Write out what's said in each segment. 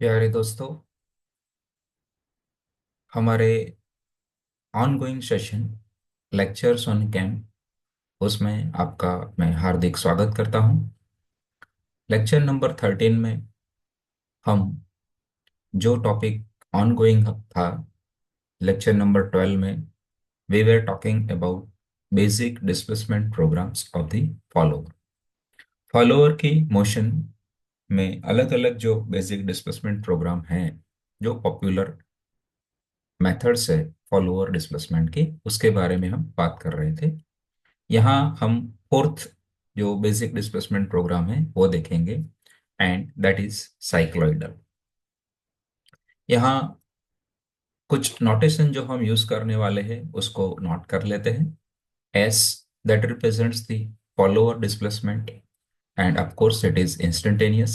प्यारे दोस्तों, हमारे ongoing session lectures on camp उसमें आपका मैं हार्दिक स्वागत करता हूं। लेक्चर नंबर 13 में हम जो टॉपिक ऑनगोइंग था, लेक्चर नंबर 12 में we were talking about basic displacement programs of the follower. Follower की मोशन में अलग अलग जो बेसिक डिस्प्लेसमेंट प्रोग्राम हैं, जो पॉपुलर मेथड्स है फॉलोअर डिस्प्लेसमेंट की, उसके बारे में हम बात कर रहे थे। यहाँ हम फोर्थ जो बेसिक डिस्प्लेसमेंट प्रोग्राम है वो देखेंगे, एंड दैट इज साइक्लॉइडल। यहाँ कुछ नोटेशन जो हम यूज करने वाले हैं उसको नोट कर लेते हैं। S, that represents the follower displacement, and of course it is instantaneous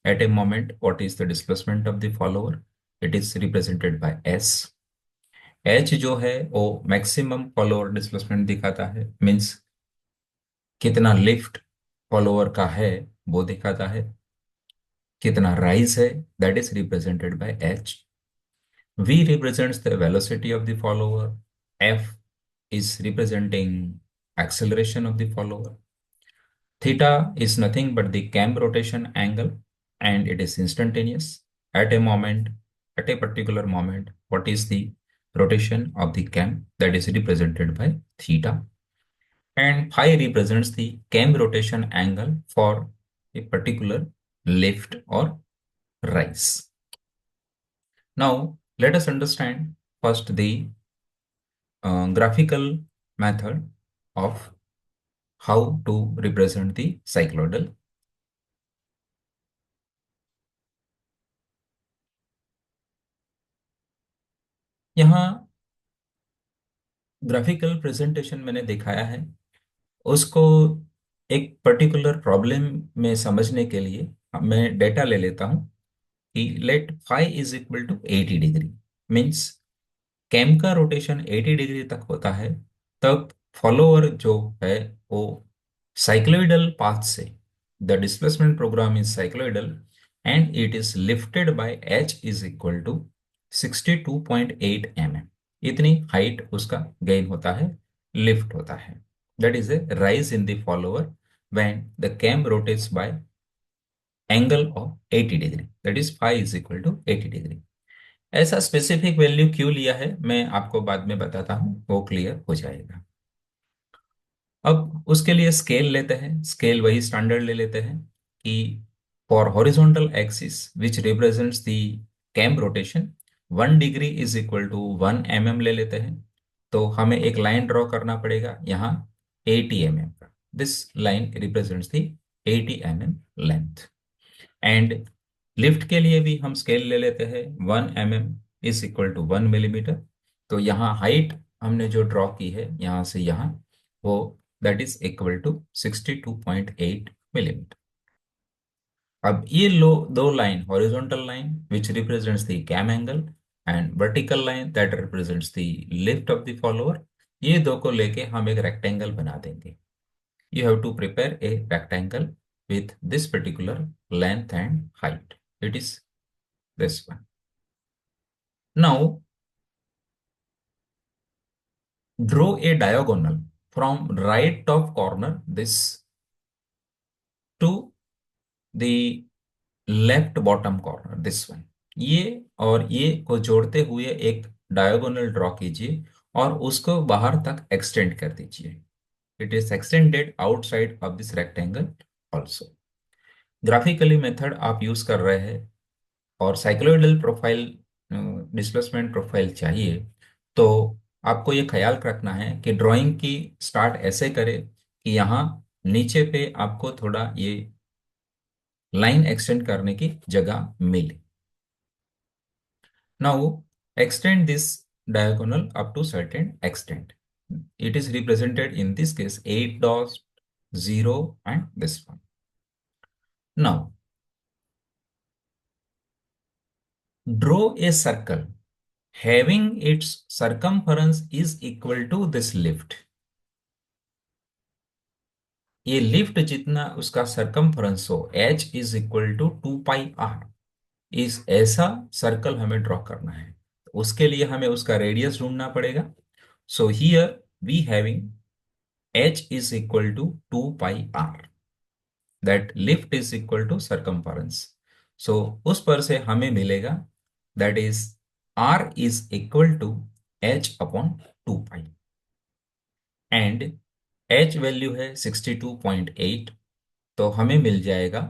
at a moment. What is the displacement of the follower? It is represented by S. H जो है वो मैक्सिमम फॉलोअर डिस्प्लेसमेंट दिखाता है, means कितना lift follower का है वो दिखाता है। कितना राइज है, that is represented by H. v represents the velocity of the follower. F is representing acceleration of the follower. Theta is nothing but the cam rotation angle, and it is instantaneous at a moment, at a particular moment. What is the rotation of the cam? That is represented by theta. And phi represents the cam rotation angle for a particular lift or rise. Now, let us understand first the graphical method of how to represent the cycloidal. यहाँ graphical presentation मैंने दिखाया है, उसको एक particular problem में समझने के लिए मैं डेटा ले लेता हूँ कि let phi is equal to 80 degree. Means cam का रोटेशन 80 डिग्री तक होता है, तब फॉलोअर जो है वो साइक्लोइडल पाथ से, the displacement program is cycloidal and it is lifted by H is equal to 62.8 mm। इतनी हाइट उसका गेन होता है, लिफ्ट होता है। That is a rise in the follower when the cam rotates by angle of 80 degree, that is phi is equal to 80 degree. ऐसा specific value क्यों लिया है मैं आपको बाद में बताता हूं, वो क्लियर हो जाएगा। अब उसके लिए स्केल लेते हैं, स्केल वही स्टैंडर्ड ले लेते हैं कि for horizontal axis which represents the cam rotation 1 degree is equal to 1 mm ले लेते हैं। तो हमें एक लाइन ड्रॉ करना पड़ेगा यहाँ 80 mm का। This line represents the 80 mm length. And lift के लिए भी हम स्केल ले लेते हैं, 1 mm is equal to 1 mm। तो यहाँ हाइट हमने जो ड्रॉ की है यहाँ से यहाँ, वो that is equal to 62.8 mm। अब ये लो दो line, horizontal line which represents the cam angle and vertical line that represents the lift of the follower, ये दो को लेके हम एक रेक्टेंगल बना देंगे। you have to prepare a rectangle with this particular length and height. It is this one. Now, draw a diagonal from right top corner this to the left bottom corner this one। ये और ये को जोड़ते हुए एक diagonal draw कीजिए और उसको बाहर तक एक्सटेंड कर दीजिए। It is extended outside of this rectangle also. Graphically method आप यूज कर रहे हैं और साइक्लोइडल प्रोफाइल डिस्प्लेसमेंट प्रोफाइल चाहिए, तो आपको ये ख्याल रखना है कि ड्राइंग की स्टार्ट ऐसे करें कि यहाँ नीचे पे आपको थोड़ा ये लाइन एक्सटेंड करने की जगह मिले। Now extend this diagonal up to certain extent. It is represented in this case 8 dots, 0 and this one. Now draw a circle having its circumference is equal to this lift। ये lift जितना उसका circumference हो, h is equal to 2 pi r। इस ऐसा circle हमें draw करना है। तो उसके लिए हमें उसका रेडियस ढूंढना पड़ेगा। So here we having h is equal to 2 pi r, that lift is equal to circumference. So उस पर से हमें मिलेगा that is r is equal to h upon 2 pi, and h value है 62.8। तो हमें मिल जाएगा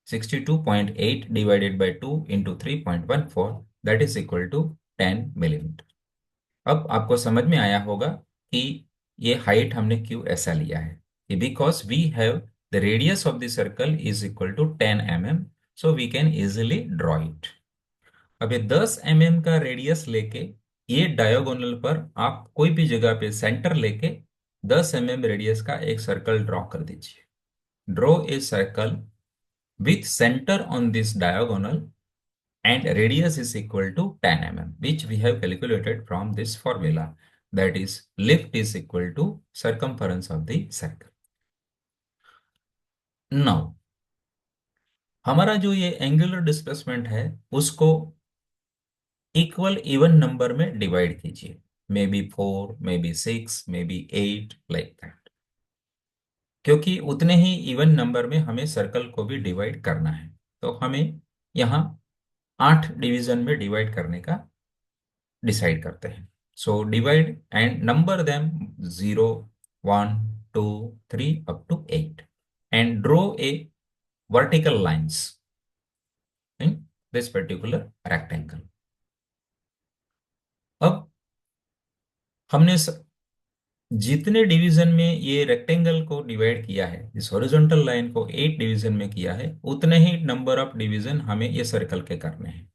62.8 divided by 2 into 3.14, that is equal to 10 millimetre. अब आपको समझ में आया होगा कि ये हाइट हमने क्यों ऐसा लिया है, कि because we have the radius of the circle is equal to 10 mm, so we can easily draw it. अब ये 10 mm का रेडियस लेके ये डायगोनल पर आप कोई भी जगह पे सेंटर लेके 10 mm रेडियस का एक सर्कल ड्रॉ कर दीजिए। Draw a circle with center on this diagonal and radius is equal to 10 mm, which we have calculated from this formula, that is lift is equal to circumference of the circle. Now हमारा जो ये angular displacement है उसको equal even number में divide कीजिए, may be 4, may be 6, may be 8, like that, क्योंकि उतने ही even number में हमें सर्कल को भी डिवाइड करना है। तो हमें यहाँ 8 डिवीजन में डिवाइड करने का डिसाइड करते हैं। So divide and number them 0, 1, 2, 3 up to 8 and draw a vertical lines in this particular rectangle. अब हमने जितने डिवीजन में ये रेक्टेंगल को डिवाइड किया है, इस हॉरिजॉन्टल लाइन को 8 डिवीजन में किया है, उतने ही नंबर ऑफ डिवीजन हमें ये सर्कल के करने हैं,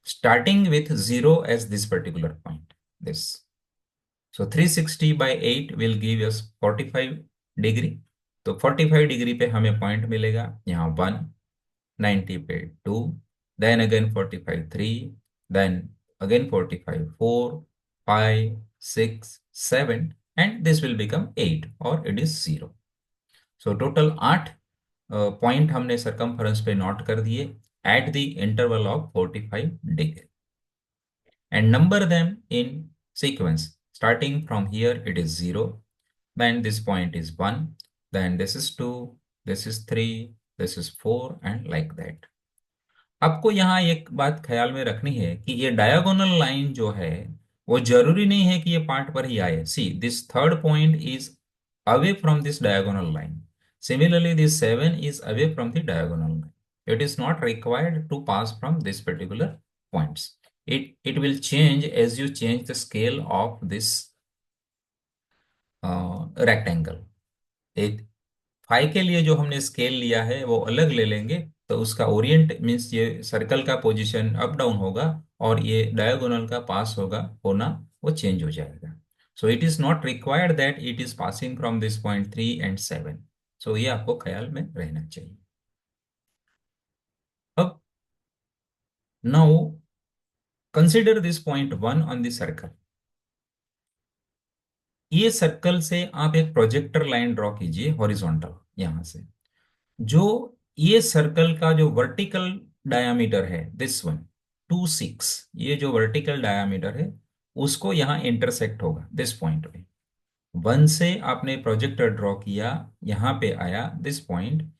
starting with 0 as this particular point, this. So 360 by 8 will give us 45 degree. तो 45 डिग्री पे हमें पॉइंट मिलेगा यहाँ 1, 90 पे 2, then again 45 3, then again 45 4, 5, 6, 7 and this will become 8 और it is 0। So total 8 point हमने सरकमफरेंस पे नोट कर दिए at the interval of 45 degree and number them in sequence. Starting from here, it is 0, then this point is 1, then this is 2, this is 3, this is 4 and like that. आपको यहाँ एक बात ख्याल में रखनी है कि ये डायगोनल लाइन जो है वो जरूरी नहीं है कि ये पार्ट पर ही आए। See this third point is away from this diagonal line, similarly this 7 is away from the diagonal line. It is not required to pass from this particular points. It will change as you change the scale of this rectangle. एक phi के लिए जो हमने scale लिया है वो अलग ले लेंगे, तो उसका ओरिएंट मीन्स ये सर्कल का पोजीशन अप डाउन होगा और ये डायगोनल का पास होगा होना वो चेंज हो जाएगा। सो it is not required that it is passing from this point 3 and 7। सो ये आपको ख्याल में रहना चाहिए। अब now consider this point 1 on the circle. ये सर्कल से आप एक प्रोजेक्टर लाइन ड्रॉ कीजिए हॉरिजॉन्टल यहां से, जो ये सर्कल का जो वर्टिकल डायामीटर है दिस वन 26, ये जो वर्टिकल डायामीटर है उसको यहाँ इंटरसेक्ट होगा दिस पॉइंट पे। 1 से आपने प्रोजेक्टर ड्रॉ किया, यहाँ पे आया दिस पॉइंट,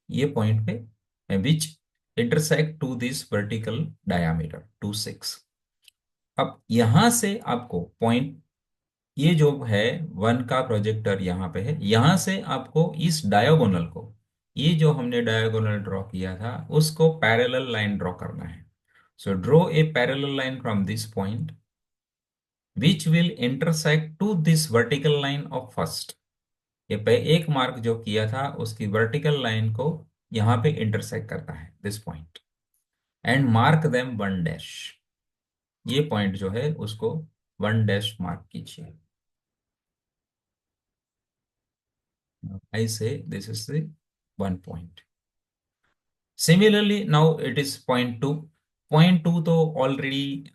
ये पॉइंट पे which intersect to this vertical diameter 26। अब यहां से आपको पॉइंट, ये जो है 1 का प्रोजेक्टर यहाँ पे है, यहां से आपको इस डायगोनल को, ये जो हमने डायगोनल ड्रॉ किया था उसको पैरेलल लाइन ड्रॉ करना है। So draw a parallel line from this point which will intersect to this vertical line of first. ये पे एक मार्क जो किया था उसकी वर्टिकल लाइन को यहाँ पे इंटरसेक्ट करता है this point, and mark them 1 dash. ये पॉइंट जो है उसको 1 डैश मार्क कीजिए। I say this is the 1 point. Similarly, now it is point 2. Point 2 तो ऑलरेडी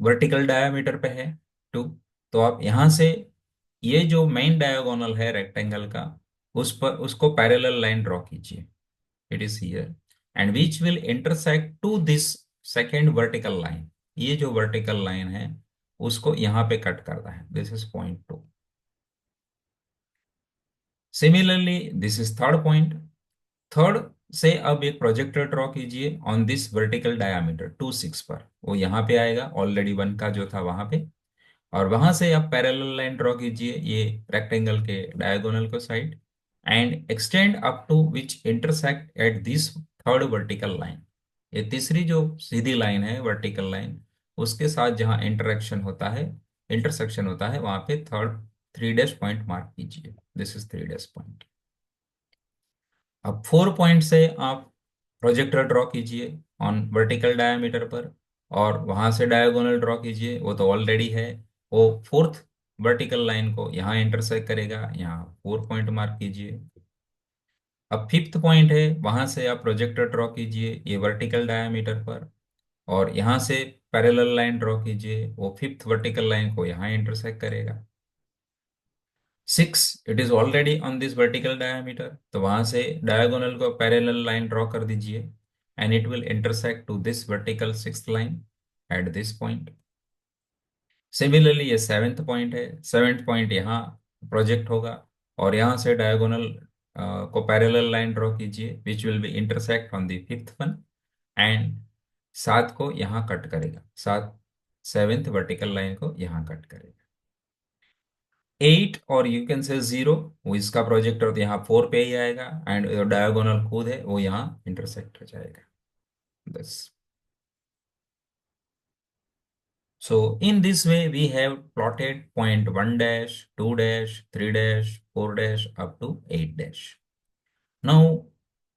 वर्टिकल डायामीटर पे है 2। तो आप यहां से ये जो मेन डायगोनल है रेक्टेंगल का उस पर उसको पैरेलल लाइन ड्रॉ कीजिए। it is here, and which will intersect to this second vertical line. ये जो vertical line है उसको यहाँ पे कट करना है. This is point 2. Similarly, this is third point. Third से अब एक प्रोजेक्टर ड्रॉ कीजिए ऑन दिस वर्टिकल डायमीटर 2 6 पर. वो यहाँ पे आएगा, ऑलरेडी 1 का जो था वहां पे. और वहां से आप पैरेलल लाइन ड्रॉ कीजिए ये रेक्टेंगल के डायगोनल को side, and extend up to which intersect at this third vertical line. ये तीसरी जो सीधी लाइन है वर्टिकल लाइन, उसके साथ जहां इंटरेक्शन होता है, इंटरसेक्शन होता है, वहां पे थर्ड 3 डैश पॉइंट मार्क कीजिए. This is 3 dash point. अब 4 पॉइंट से आप प्रोजेक्टर ड्रॉ कीजिए ऑन वर्टिकल डायमीटर पर, और वहां से डायगोनल ड्रॉ कीजिए, वो तो ऑलरेडी है. वो फोर्थ वर्टिकल लाइन को यहाँ इंटरसेक्ट करेगा, यहाँ 4 पॉइंट मार्क कीजिए. अब फिफ्थ पॉइंट है, वहां से आप प्रोजेक्टर ड्रॉ कीजिए ये वर्टिकल डायमीटर पर, और यहाँ से पैरेलल लाइन ड्रॉ कीजिए, वो फिफ्थ वर्टिकल लाइन को यहाँ इंटरसेक्ट करेगा. 6, it is already on this vertical diameter, तो वहां से डायगोनल को पैरेलल लाइन ड्रॉ कर दीजिए, and it will intersect to this vertical sixth line at this point. Similarly ये सेवेंथ पॉइंट है, सेवेंथ पॉइंट यहाँ प्रोजेक्ट होगा, और यहाँ से डायगोनल को पैरेलल लाइन ड्रॉ कीजिए which will be intersect on the fifth one, and सात को यहाँ कट करेगा, सात सेवेंथ वर्टिकल लाइन को यहाँ कट करेगा. 8 और यू कैन से 0, वो इसका प्रोजेक्टर तो यहाँ 4 पे ही आएगा, एंड डायगोनल खुद है वो यहाँ इंटरसेक्ट हो जाएगा. बस. So in this way, we have plotted point 1 dash, 2 dash, 3 dash, 4 dash up to 8 dash. Now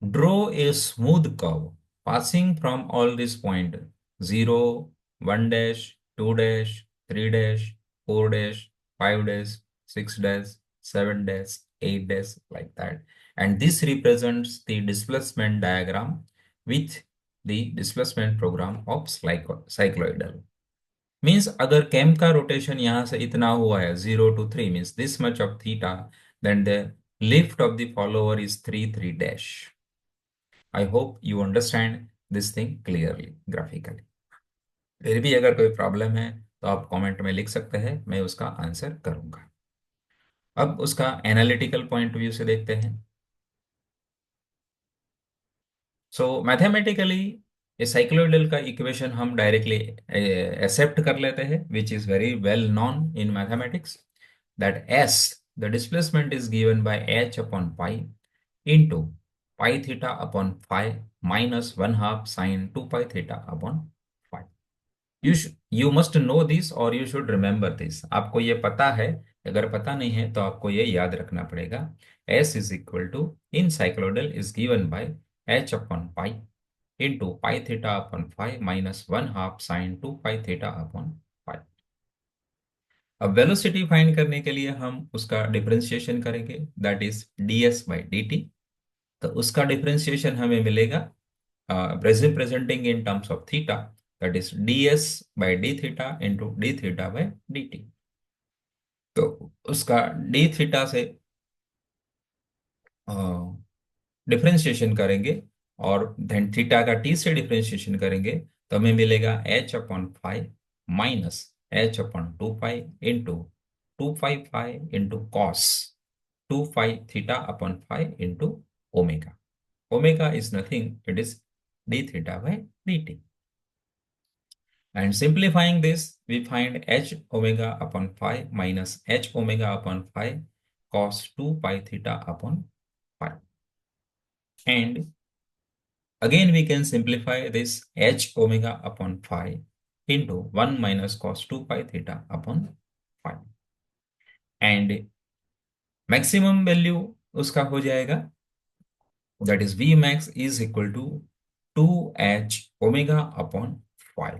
draw a smooth curve passing from all these point 0, 1 dash, 2 dash, 3 dash, 4 dash, 5 dash, 6 dash, 7 dash, 8 dash, like that. And this represents the displacement diagram with the displacement program of cycloidal. Means अगर cam का rotation यहां से इतना हुआ है 0 to 3 means this much of theta, then the lift of the follower is 3 dash. I hope you understand this thing clearly graphically. फिर भी अगर कोई प्रॉब्लम है तो आप कमेंट में लिख सकते हैं, मैं उसका आंसर करूंगा. अब उसका एनालिटिकल पॉइंट व्यू से देखते हैं. सो मैथमेटिकली ये साइक्लोइडल का इक्वेशन हम डायरेक्टली एक्सेप्ट कर लेते हैं, which is very well known in mathematics, that S the displacement is given by H upon pi into pi theta upon five minus 1/2 sine 2 pi theta upon five. You must know this और you should remember this. आपको ये पता है, अगर पता नहीं है तो आपको ये याद रखना पड़ेगा. S is equal to in cycloidal is given by H upon pi into pi theta upon five minus 1/2 sine 2 pi theta upon five. अब वेलोसिटी फाइंड करने के लिए हम उसका डिफरेंशिएशन करेंगे, that is ds by dt. तो उसका differentiation हमें मिलेगा presenting in terms of theta, that is ds by D theta into D theta by dt. तो उसका डी थीटा से डिफरेंशिएशन करेंगे, और धन थीटा का टी से डिफरेंशिएशन करेंगे, तो हमें मिलेगा h upon five minus h upon 2 pi into 2 pi into cos 2 pi theta upon five into omega. Omega is nothing, it is D theta by D T. And simplifying this, we find h omega upon phi minus h omega upon phi cos 2 pi theta upon phi. And again, we can simplify this h omega upon phi into 1 minus cos 2 pi theta upon phi. And maximum value उसका हो जाएगा, that is V max is equal to 2h omega upon phi,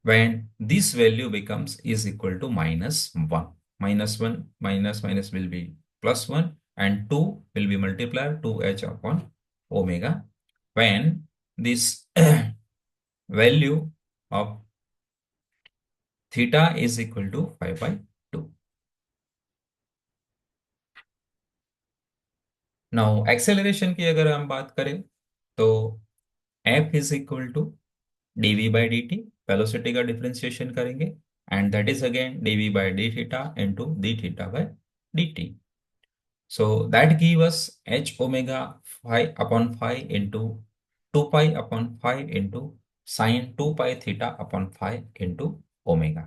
when this value becomes is equal to -1. -1 minus minus will be +1, and 2 will be multiplied 2h upon omega, when this value of theta is equal to 5/2. Now acceleration की अगर हम बात करें, तो F is equal to dv by dt, velocity का differentiation करेंगे, and that is again dv by D theta into D theta by dt. So that give us h omega phi upon phi into 2 pi upon phi into sine 2 pi theta upon phi into omega.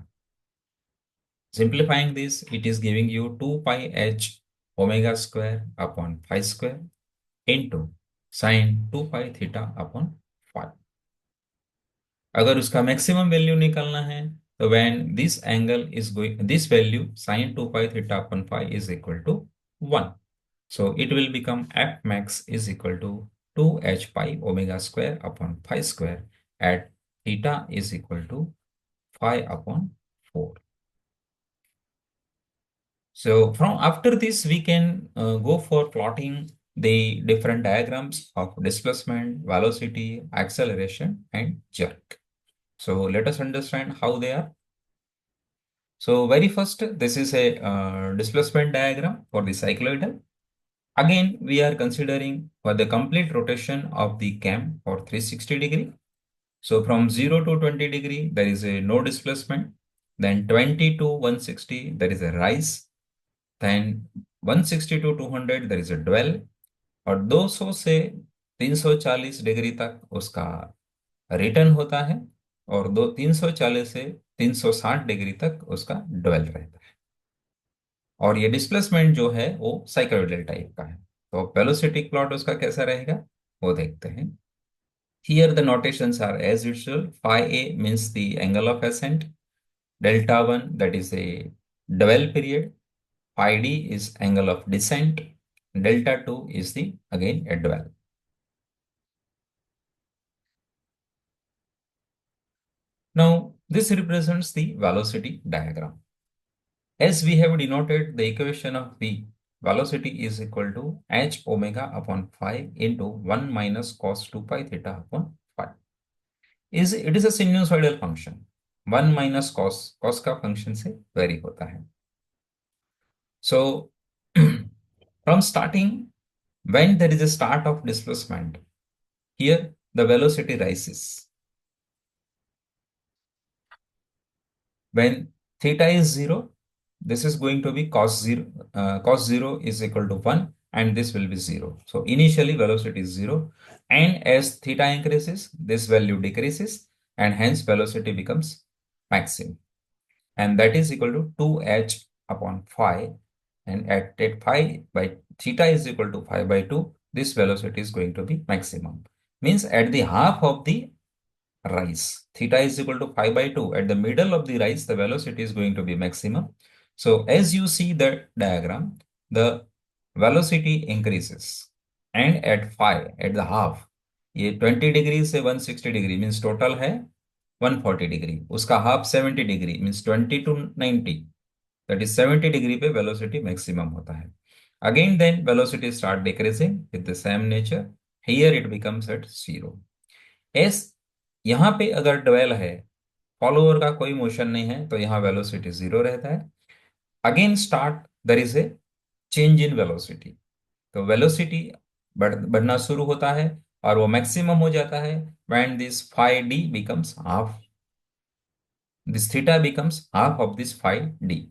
Simplifying this, it is giving you 2 pi h omega square upon phi square into sine 2 pi theta upon phi. अगर उसका maximum value निकालना है, तो when this angle is going, this value sin 2 pi theta upon phi is equal to 1. So it will become f max is equal to 2h pi omega square upon phi square at theta is equal to phi upon 4. So from after this, we can go for plotting the different diagrams of displacement, velocity, acceleration, and jerk. So let us understand how they are. So very first, this is a displacement diagram for the cycloidal. Again, we are considering for the complete rotation of the cam for 360 degree. So from 0 to 20 degree, there is a no displacement. Then 20 to 160, there is a rise. Then 160 to 200, there is a dwell. और 200 से 340 degree तक उसका return होता है, और 340 से 360 degree तक उसका ड्वेल रहता है। और ये डिस्प्लेसमेंट जो है वो साइक्लोइडल टाइप का है। तो वेलोसिटी प्लॉट उसका कैसा रहेगा वो देखते हैं। Here the notations are as usual. Phi A means the angle of ascent, delta 1 that is a dwell period, phi D is angle of descent, delta 2 is the again a dwell. Now this represents the velocity diagram. As we have denoted, the equation of v velocity is equal to h omega upon phi into 1 minus cos 2 pi theta upon phi. It is a sinusoidal function. 1 minus cos का function से vary होता है. So from starting, when there is a start of displacement, here the velocity rises. When theta is 0, this is going to be cos 0. Cos 0 is equal to 1, and this will be 0. So initially velocity is 0, and as theta increases, this value decreases, and hence velocity becomes maximum. And that is equal to 2h upon phi, and at phi by theta is equal to phi by 2, this velocity is going to be maximum. Means at the half of the rise, theta is equal to phi by 2. At the middle of the rise, the velocity is going to be maximum. So as you see the diagram, the velocity increases, and at phi, at the half, ये 20 degree से 160 degree means total है 140 degree, उसका half 70 degree means 20 to 90, that is 70 degree पे velocity maximum होता है. Again then velocity start decreasing with the same nature. Here it becomes at 0. S यहाँ पे अगर ड्वेल है, फॉलोअर का कोई मोशन नहीं है, तो यहाँ वेलोसिटी 0 रहता है. Again start, there is a change in velocity. तो वेलोसिटी बढ़ना शुरू होता है और वो मैक्सिमम हो जाता है when this phi D becomes half, this theta becomes half of this phi D.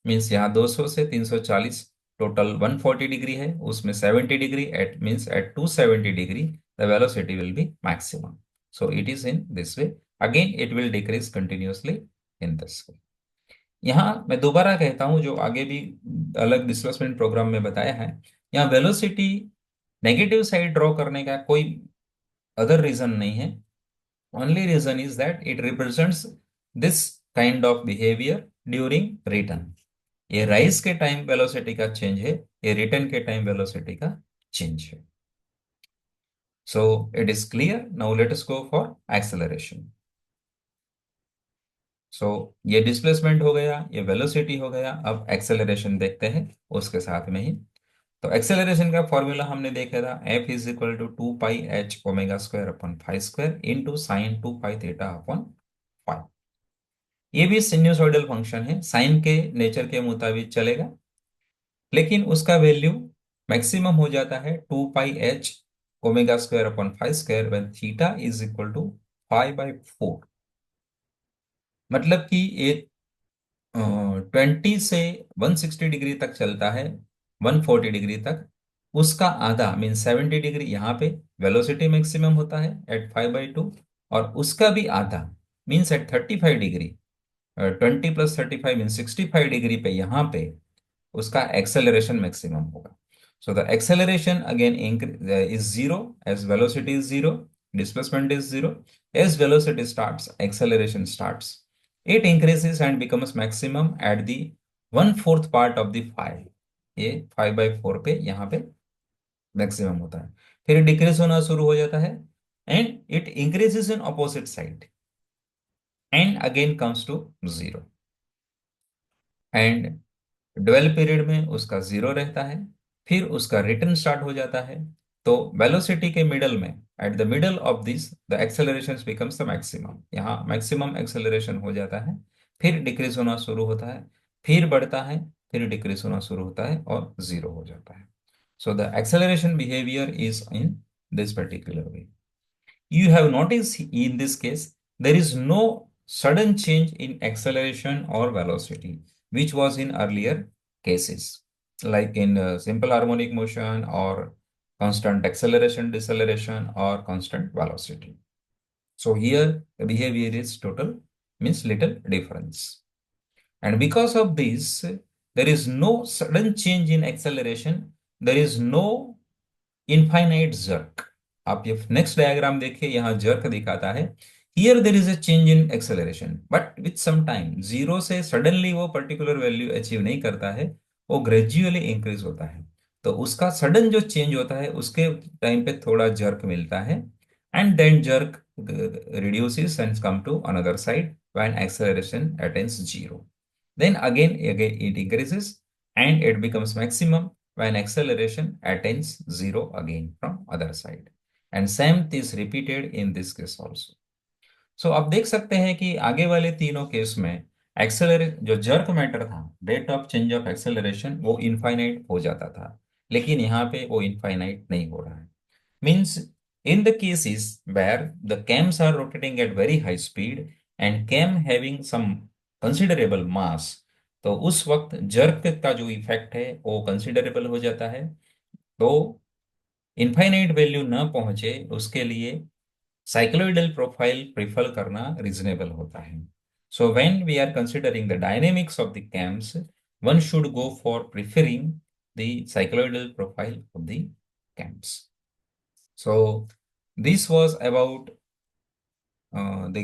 Means यहाँ 200 से 340 टोटल 140 डिग्री है, उसमें 70 degree at means at 270 degree the velocity will be maximum. So it is in this way. Again it will decrease continuously in this way. यहाँ मैं दोबारा कहता हूं, जो आगे भी अलग डिस्प्लेसमेंट प्रोग्राम में बताया है, यहाँ वेलोसिटी नेगेटिव साइड ड्रॉ करने का कोई अदर रीजन नहीं है. Only reason is that it represents this kind of behaviour during return. ये राइज के टाइम वेलोसिटी का चेंज है, ये रिटर्न के टाइम वेलोसिटी का चेंज है. So it is clear. Now let us go for acceleration. So ये displacement हो गया, ये वेलोसिटी हो गया. अब एक्सेलरेशन देखते हैं उसके साथ में ही. तो एक्सेलरेशन का फॉर्मूला हमने देखा था, F is equal to 2 pi H omega square upon phi square into sine 2 pi theta upon phi. ये भी सिन्यूसोइडल फंक्शन है, साइन के नेचर के मुताबिक चलेगा, लेकिन उसका वैल्यू मैक्सिमम हो जाता है 2 pi H omega square upon five square when theta is equal to 5/4। मतलब कि एक 20 से 160 डिग्री तक चलता है, 140 डिग्री तक, उसका आधा मीन 70 डिग्री यहाँ पे वेलोसिटी मैक्सिमम होता है एट 5/2, और उसका भी आधा means at 35 degree, 20 + 35 mean 65 degree पे यहाँ पे उसका एक्सेलरेशन मैक्सिमम होगा। So the acceleration again is zero as velocity is zero, displacement is zero. As velocity starts, acceleration starts. It increases and becomes maximum at the 1/4 part of the 5। ये 5/4 पे यहाँ पे maximum होता है। फिर decrease होना शुरू हो जाता है and it increases in opposite side and again comes to zero. And dwell period में उसका जीरो रहता है, फिर उसका रिटर्न स्टार्ट हो जाता है। तो वेलोसिटी के मिडल में, at the middle of this, the acceleration becomes the maximum, यहाँ मैक्सिमम एक्सेलरेशन हो जाता है, फिर डिक्रीज होना शुरू होता है, फिर बढ़ता है, फिर डिक्रीज होना शुरू होता है और जीरो हो जाता है। So the acceleration behaviour is in this particular way. You have noticed in this case, there is no sudden change in acceleration or velocity, which was in earlier cases, like in simple harmonic motion or constant acceleration, deceleration, or constant velocity. So here the behavior is total, means little difference. And because of this, there is no sudden change in acceleration, there is no infinite jerk. आप ये next diagram देखिए, यहाँ jerk दिखाता है। Here there is a change in acceleration but with some time, zero से suddenly वो particular value achieve नहीं करता है, वो ग्रेजुअली इंक्रीज होता है। तो उसका सडन जो चेंज होता है उसके टाइम पे थोड़ा जर्क मिलता है, and then jerk reduces and come to another side when acceleration attains zero. Then again it increases and it becomes maximum when acceleration attains zero again from other side. And same is repeated in this case also. So आप देख सकते हैं कि आगे वाले तीनों case में accelerate जो जर्क मैटर था, rate of change of acceleration वो इनफाइनाइट हो जाता था, लेकिन यहाँ पे वो इनफाइनाइट नहीं हो रहा है। Means in the cases where the cams are rotating at very high speed and cam having some considerable mass, तो उस वक्त जर्क का जो इफेक्ट है वो कंसिडरेबल हो जाता है। तो इनफाइनाइट वैल्यू न पहुंचे उसके लिए साइक्लोइडल प्रोफाइल प्रिफर करना रीजनेबल होता है। So when we are considering the dynamics of the cams, one should go for preferring the cycloidal profile of the cams. So this was about the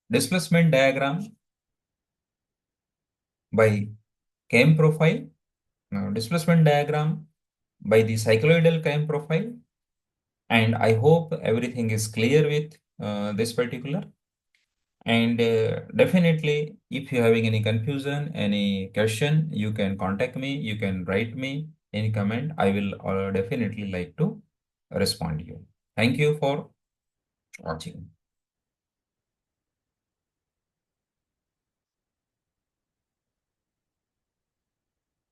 displacement diagram by cam profile, displacement diagram by the cycloidal cam profile, and I hope everything is clear with this particular. And definitely, if you're having any confusion, any question, you can contact me, you can write me any comment. I will definitely like to respond to you. Thank you for watching.